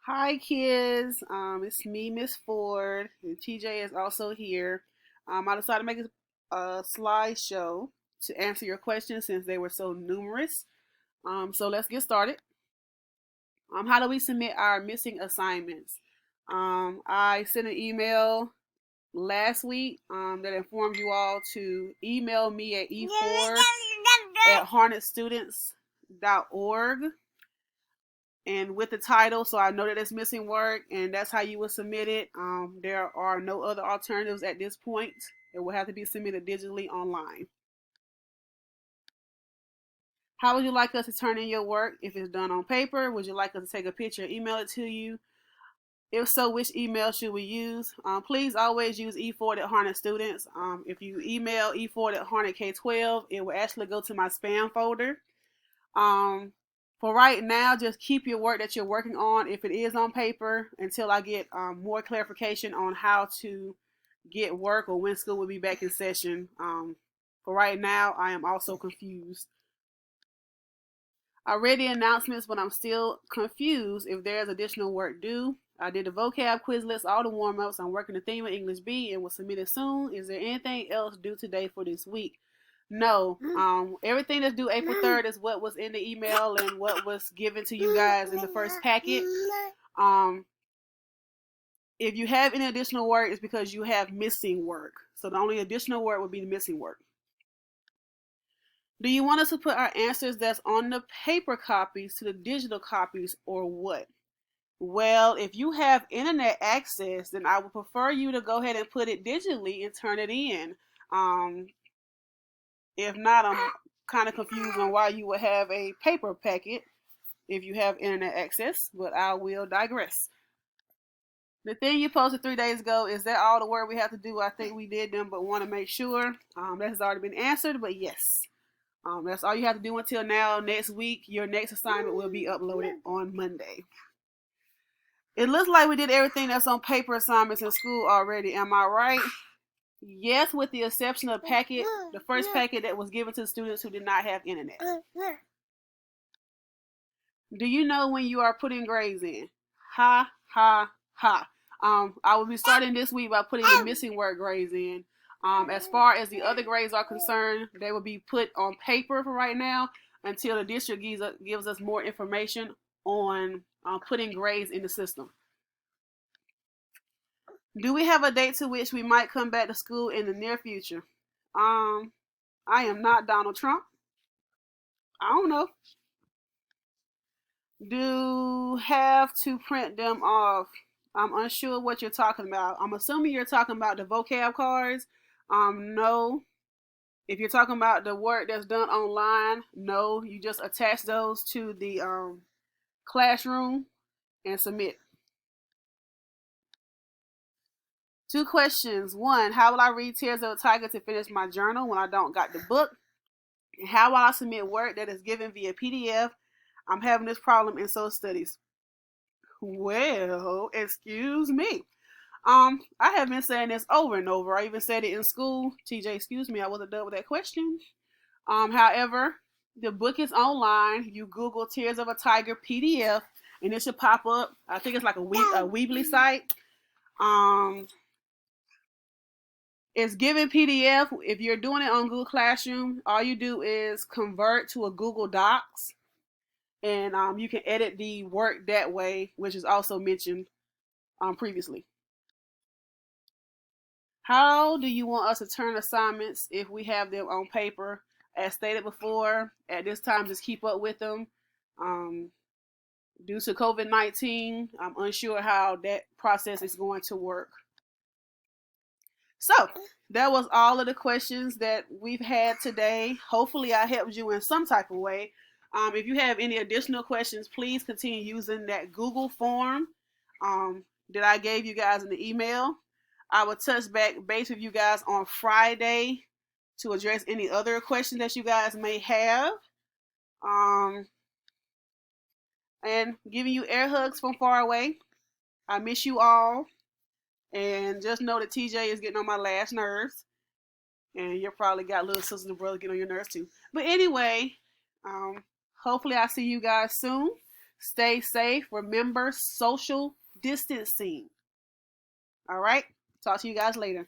Hi, kids. It's me, Miss Ford, and TJ is also here. I decided to make a slideshow to answer your questions since they were so numerous. So let's get started. How do we submit our missing assignments? I sent an email last week that informed you all to email me at e4@harnetstudents.org and with the title, so I know that it's missing work, and that's how you will submit it. There are no other alternatives at this point. It will have to be submitted digitally online. How would you like us to turn in your work if it's done on paper? Would you like us to take a picture and email it to you? If so, which email should we use? Please always use E4 at Harnett Students. If you email E4 at Harnett K12, it will actually go to my spam folder. For right now, just keep your work that you're working on, if it is on paper, until I get more clarification on how to get work or when school will be back in session. For right now, I am also confused. I read the announcements, but I'm still confused if there's additional work due. I did the vocab Quizlets, all the warm-ups. I'm working the theme of English B and will submit it soon. Is there anything else due today for this week? No. Everything that's due April 3rd is what was in the email and what was given to you guys in the first packet. If you have any additional work, it's because you have missing work. So the only additional work would be the missing work. Do you want us to put our answers that's on the paper copies to the digital copies or what? Well, if you have internet access, then I would prefer you to go ahead and put it digitally and turn it in. If not, I'm kind of confused on why you would have a paper packet if you have internet access, but I will digress. The thing you posted 3 days ago, is that all the work we have to do? I think we did them, but want to make sure. That has already been answered, but yes. That's all you have to do until now. Next week, your next assignment will be uploaded on Monday. It looks like we did everything that's on paper assignments in school already. Am I right? Yes, with the exception of the first packet that was given to the students who did not have internet. Do you know when you are putting grades in? Ha, ha, ha. I will be starting this week by putting the missing word grades in. As far as the other grades are concerned, they will be put on paper for right now until the district gives us more information on putting grades in the system. Do we have a date to which we might come back to school in the near future? I am not Donald Trump. I don't know. Do have to print them off? I'm unsure what you're talking about. I'm assuming you're talking about the vocab cards. No. If you're talking about the work that's done online, no. You just attach those to the classroom and submit. 2 questions. 1, how will I read Tears of a Tiger to finish my journal when I don't got the book? And how will I submit work that is given via PDF? I'm having this problem in social studies. Well, excuse me. I have been saying this over and over. I even said it in school. TJ, excuse me, I wasn't done with that question. However, the book is online. You Google Tears of a Tiger PDF, and it should pop up. I think it's like a Weebly site. It's given PDF. If you're doing it on Google Classroom, all you do is convert to a Google Docs, and you can edit the work that way, which is also mentioned previously. How do you want us to turn assignments if we have them on paper? As stated before, at this time, just keep up with them. Due to COVID-19, I'm unsure how that process is going to work. So, that was all of the questions that we've had today. Hopefully, I helped you in some type of way. If you have any additional questions, please continue using that Google form that I gave you guys in the email. I will touch base with you guys on Friday to address any other questions that you guys may have. And giving you air hugs from far away. I miss you all. And just know that TJ is getting on my last nerves. And you probably got little sisters and brothers getting on your nerves too. But anyway, hopefully I see you guys soon. Stay safe. Remember social distancing. All right. Talk to you guys later.